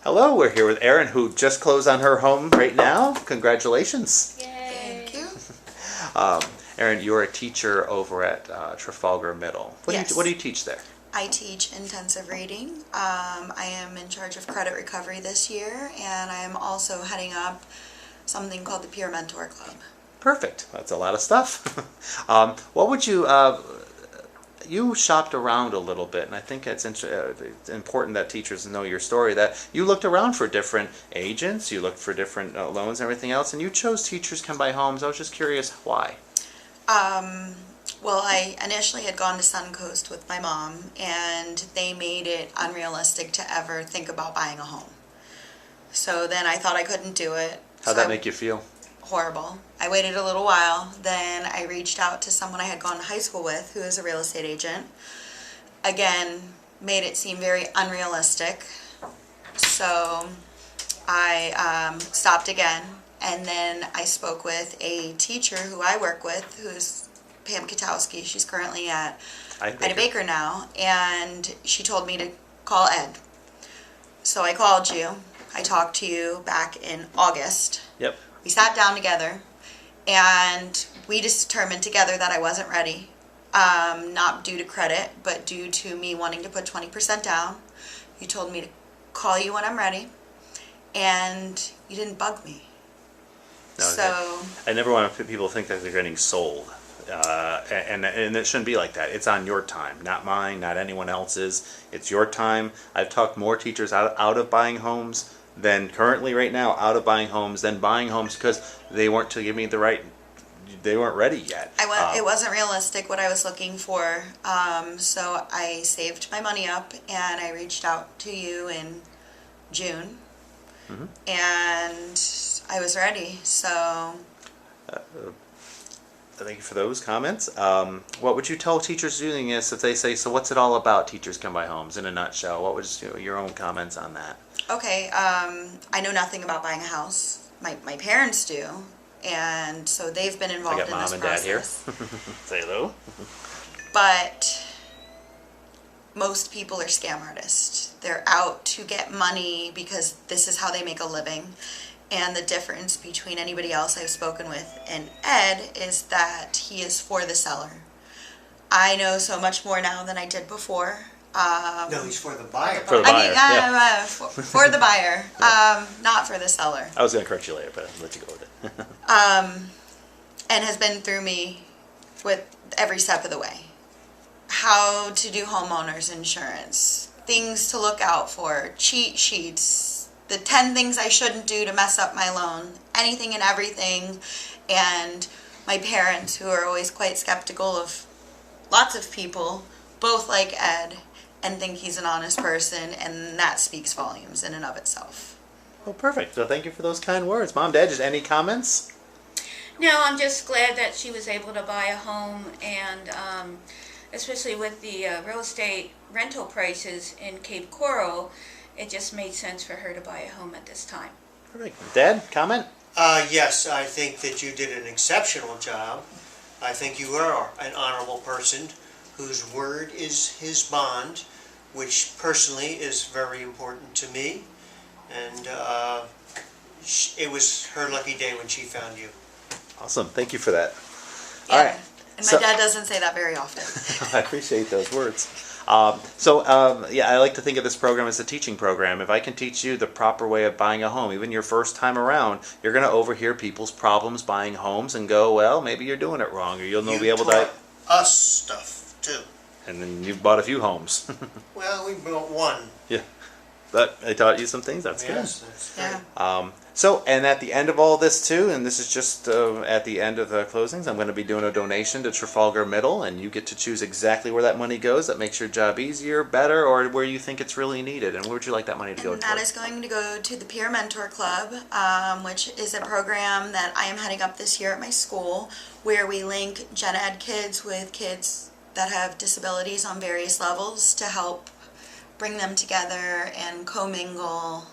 Hello, we're here with Erin, who just closed on her home right now. Congratulations. Yay! Thank you. Erin, you're a teacher over at Trafalgar Middle. Yes. What do you teach there? I teach intensive reading. I am in charge of credit recovery this year, and I am also heading up something called the Peer Mentor Club. Perfect. That's a lot of stuff. What would you... you shopped around a little bit, and I think it's important that teachers know your story, that you looked around for different agents, you looked for different loans and everything else, and you chose Teachers Can Buy Homes. I was just curious why. Well, I initially had gone to Suncoast with my mom, and they made it unrealistic to ever think about buying a home. So then I thought I couldn't do it. How'd that make you feel? Horrible. I waited a little while, then I reached out to someone I had gone to high school with who is a real estate agent. Again, made it seem very unrealistic. So I stopped again, and then I spoke with a teacher who I work with, who's Pam Katowski. She's currently at Ida Baker now, and she told me to call Ed. So I called you. I talked to you back in August. Yep. We sat down together, and we just determined together that I wasn't ready, not due to credit, but due to me wanting to put 20% down. You told me to call you when I'm ready, and you didn't bug me. No, So I never want people to think that they're getting sold, and it shouldn't be like that. It's on your time, not mine, not anyone else's. It's your time. I've talked more teachers out of buying homes than currently right now out of buying homes than buying homes because they weren't to give me the right. They weren't ready yet. it wasn't realistic what I was looking for. So I saved my money up, and I reached out to you in June, and I was ready. So Thank you for those comments. What would you tell teachers doing this if they say, so what's it all about, Teachers Can Buy Homes, in a nutshell? What was your own comments on that? okay, I know nothing about buying a house. My parents do, and so they've been involved I got in mom this and process. dad here. Say hello. But most people are scam artists. They're out to get money because this is how they make a living. And the difference between anybody else I've spoken with and Ed is that he is for the seller. I know so much more now than I did before. No, he's for the buyer. For the buyer, yeah. For the buyer, not for the seller. I was going to correct you later, but I'll let you go with it. And has been through me with every step of the way. How to do homeowners insurance, things to look out for, cheat sheets, the 10 things I shouldn't do to mess up my loan, anything and everything. And my parents, who are always quite skeptical of lots of people, both like Ed and think he's an honest person, and that speaks volumes in and of itself. Well, perfect. So thank you for those kind words. Mom, Dad, just any comments? No, I'm just glad that she was able to buy a home, and especially with the real estate rental prices in Cape Coral, it just made sense for her to buy a home at this time. Perfect. Dad, comment? Yes, I think that you did an exceptional job. I think you are an honorable person whose word is his bond, which personally is very important to me. And it was her lucky day when she found you. Awesome. Thank you for that. Yeah. All right. And my dad doesn't say that very often. I appreciate those words. Yeah, I like to think of this program as a teaching program. If I can teach you the proper way of buying a home, even your first time around, you're going to overhear people's problems buying homes and go, well, maybe you're doing it wrong, or you'll be able to. taught us stuff too. And then you've bought a few homes. Well, we built one. Yeah, but I taught you some things. That's Yes, that's Yeah. great. And at the end of all this too, and this is just at the end of the closings, I'm going to be doing a donation to Trafalgar Middle, and you get to choose exactly where that money goes. That makes your job easier, better, or where you think it's really needed. And where would you like that money to go? And that is going to go to the Peer Mentor Club, which is a program that I am heading up this year at my school, where we link gen ed kids with kids that have disabilities on various levels to help bring them together and commingle.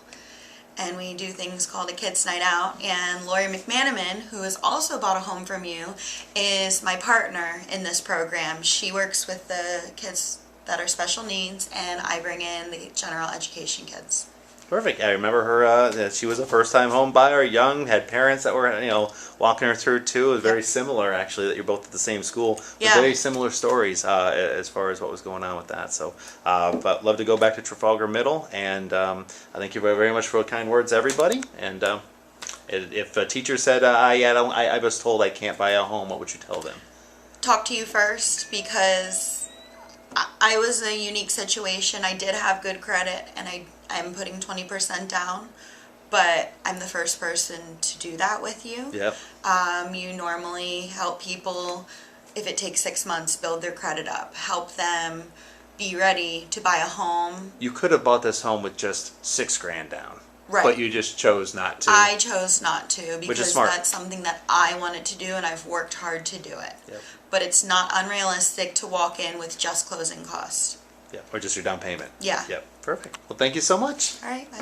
And we do things called a Kids Night Out. And Lori McManaman, who has also bought a home from you, is my partner in this program. She works with the kids that are special needs, and I bring in the general education kids. Perfect. I remember her. That she was a first-time home buyer, young, had parents that were walking her through too. It was very similar, actually, that you're both at the same school. But Yeah. very similar stories as far as what was going on with that. So, but love to go back to Trafalgar Middle, and I thank you very, very much for the kind words, everybody. And if a teacher said, I was told I can't buy a home," what would you tell them? Talk to you first, because I was in a unique situation. I did have good credit, and I'm putting 20% down, but I'm the first person to do that with you. Yep. You normally help people, if it takes 6 months, build their credit up, help them be ready to buy a home. You could have bought this home with just $6,000 down. Right. But you just chose not to. I chose not to, Which is because smart. that's something that I wanted to do, and I've worked hard to do it. Yep. But it's not unrealistic to walk in with just closing costs. Yeah, or just your down payment. Yeah. Yep. Perfect. Well, thank you so much. All right. Bye.